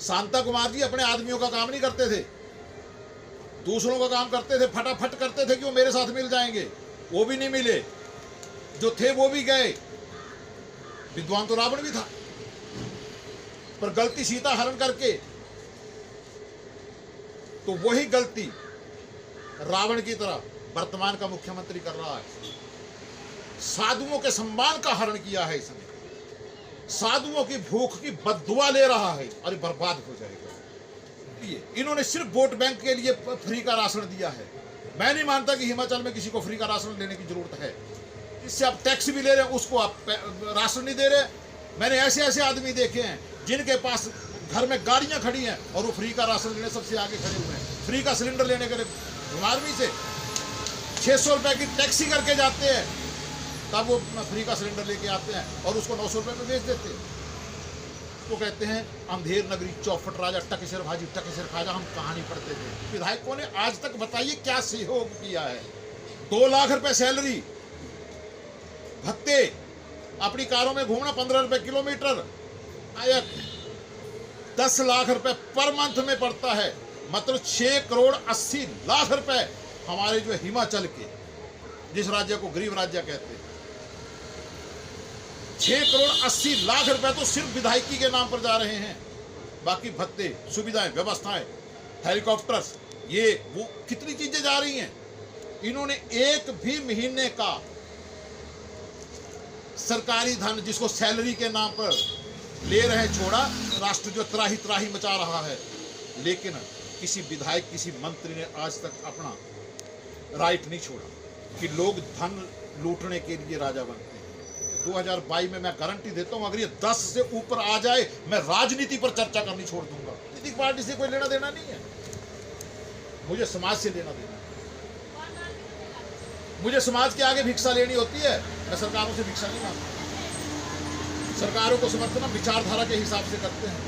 शांता कुमार जी अपने आदमियों का काम नहीं करते थे, दूसरों का काम करते थे, फटाफट करते थे कि वो मेरे साथ मिल जाएंगे। वो भी नहीं मिले, जो थे वो भी गए। विद्वान तो रावण भी था, पर गलती सीता हरण करके, तो वही गलती रावण की तरह वर्तमान का मुख्यमंत्री कर रहा है। साधुओं के सम्मान का हरण किया है इसने, साधुओं की भूख की बद्दुआ ले रहा है, अरे बर्बाद हो जाएगा। इन्होंने सिर्फ वोट बैंक के लिए फ्री का राशन दिया है। मैं नहीं मानता कि हिमाचल में किसी को फ्री का राशन लेने की जरूरत है। इससे आप टैक्स भी ले रहे हैं, उसको आप राशन नहीं दे रहे। मैंने ऐसे ऐसे आदमी देखे हैं जिनके पास घर में गाड़ियां खड़ी हैं और वो फ्री का राशन लेने सबसे आगे खड़े हुए हैं। फ्री का सिलेंडर लेने के लिए आर्मी से 600 रुपए की टैक्सी करके जाते हैं, तब वो फ्री का सिलेंडर लेके आते हैं और उसको 900 रुपए में बेच देते हैं। तो कहते हैं अंधेर नगरी चौफट राजा टकेसर भाजी टकेसर खाजा। हम कहानी पढ़ते थे। विधायकों ने आज तक बताइए क्या सहयोग किया है। 2 लाख रुपए सैलरी, भत्ते, अपनी कारों में घूमना 15 रुपए किलोमीटर, 10 लाख रुपए पर मंथ में पड़ता है। मतलब 6 करोड़ 80 लाख रुपए हमारे जो हिमाचल के, जिस राज्य को गरीब राज्य कहते हैं, 6 करोड़ 80 लाख रुपए तो सिर्फ विधायकी के नाम पर जा रहे हैं। बाकी भत्ते, सुविधाएं, व्यवस्थाएं, हेलीकॉप्टर्स, ये वो कितनी चीजें जा रही हैं। इन्होंने एक भी महीने का सरकारी धन जिसको सैलरी के नाम पर ले रहे छोड़ा। राष्ट्र जो त्राही त्राही मचा रहा है, लेकिन किसी विधायक, किसी मंत्री ने आज तक अपना राइट नहीं छोड़ा कि लोग धन लूटने के लिए राजा बनते हैं। 2022 में मैं गारंटी देता हूं, अगर ये 10 से ऊपर आ जाए, मैं राजनीति पर चर्चा करनी छोड़ दूंगा। राजनीतिक पार्टी से कोई लेना देना नहीं है, मुझे समाज से लेना देना है। मुझे समाज के आगे भिक्षा लेनी होती है, मैं सरकारों से भिक्षा नहीं मांगता। सरकारों को समर्थन विचारधारा के हिसाब से करते हैं,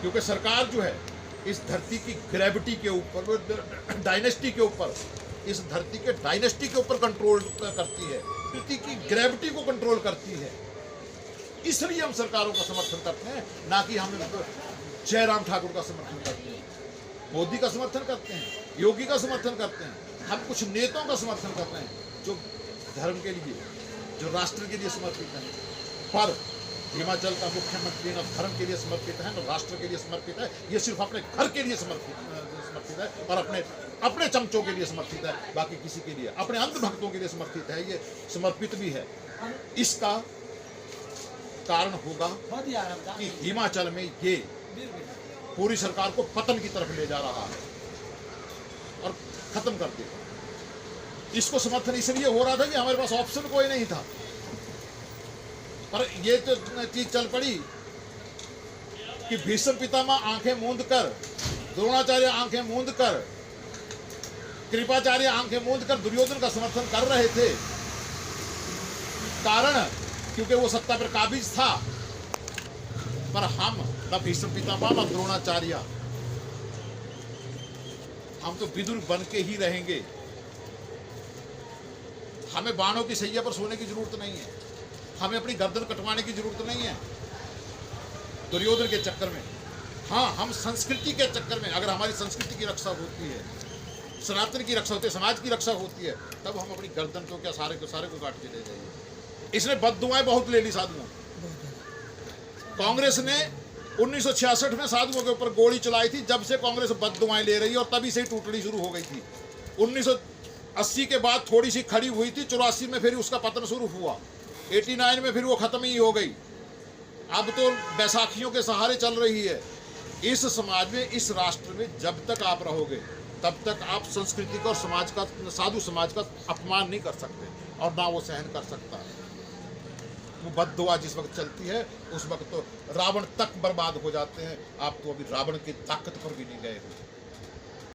क्योंकि सरकार जो है इस धरती की ग्रेविटी के ऊपर, डायनेस्टी के ऊपर, इस धरती के डायनेस्टी के ऊपर कंट्रोल करती है, धरती की ग्रेविटी को कंट्रोल करती है। इसलिए हम सरकारों का समर्थन करते हैं, ना कि हम जयराम ठाकुर का समर्थन करते हैं, मोदी का समर्थन करते हैं, योगी का समर्थन करते हैं। हम कुछ नेताओं का समर्थन करते हैं जो धर्म के लिए, जो राष्ट्र के लिए समर्पित हैं। पर हिमाचल का मुख्यमंत्री न धर्म के लिए समर्पित है, न राष्ट्र के लिए समर्पित है। ये सिर्फ अपने घर के लिए समर्पित है और अपने चमचों के लिए समर्पित है, बाकी किसी के लिए, अपने अंधभक्तों के लिए समर्पित है। ये समर्पित भी है। इसका कारण होगा कि हिमाचल में ये पूरी सरकार को पतन की तरफ ले जा रहा है और खत्म कर देगा। इसको समर्थन इसलिए हो रहा था कि हमारे पास ऑप्शन कोई नहीं था, पर ये तो चीज चल पड़ी कि भीष्म पितामह आंखें मूंद कर, द्रोणाचार्य आंखें मूंद कर, कृपाचार्य आंखें मूंद कर दुर्योधन का समर्थन कर रहे थे। कारण क्योंकि वो सत्ता पर काबिज था। पर हम न भीष्म पितामह न द्रोणाचार्य, हम तो विदुर बन के ही रहेंगे। हमें बाणों की सैया पर सोने की जरूरत नहीं है, हमें अपनी गर्दन कटवाने की जरूरत नहीं है दुर्योधन के चक्कर में। हाँ, हम संस्कृति के चक्कर में, अगर हमारी संस्कृति की रक्षा होती है, सनातन की रक्षा होती है, समाज की रक्षा होती है, तब हम अपनी गर्दन को क्या सारे को काट के ले जाइए। इसने बद्दुआएं बहुत ले ली साधुओं। कांग्रेस ने 1966 में साधुओं के ऊपर गोली चलाई थी। जब से कांग्रेस बद्दुआएं ले रही है और तभी से ही टूटनी शुरू हो गई थी। 1980 के बाद थोड़ी सी खड़ी हुई थी, 84 में फिर उसका पतन शुरू हुआ, 89 में फिर वो खत्म ही हो गई। अब तो बैसाखियों के सहारे चल रही है। इस समाज में, इस राष्ट्र में जब तक आप रहोगे, तब तक आप संस्कृति का और समाज का, साधु समाज का अपमान नहीं कर सकते, और ना वो सहन कर सकता है। वो बद्दुआ जिस वक्त चलती है, उस वक्त तो रावण तक बर्बाद हो जाते हैं। आप तो अभी रावण की ताकत पर भी नहीं गए हो।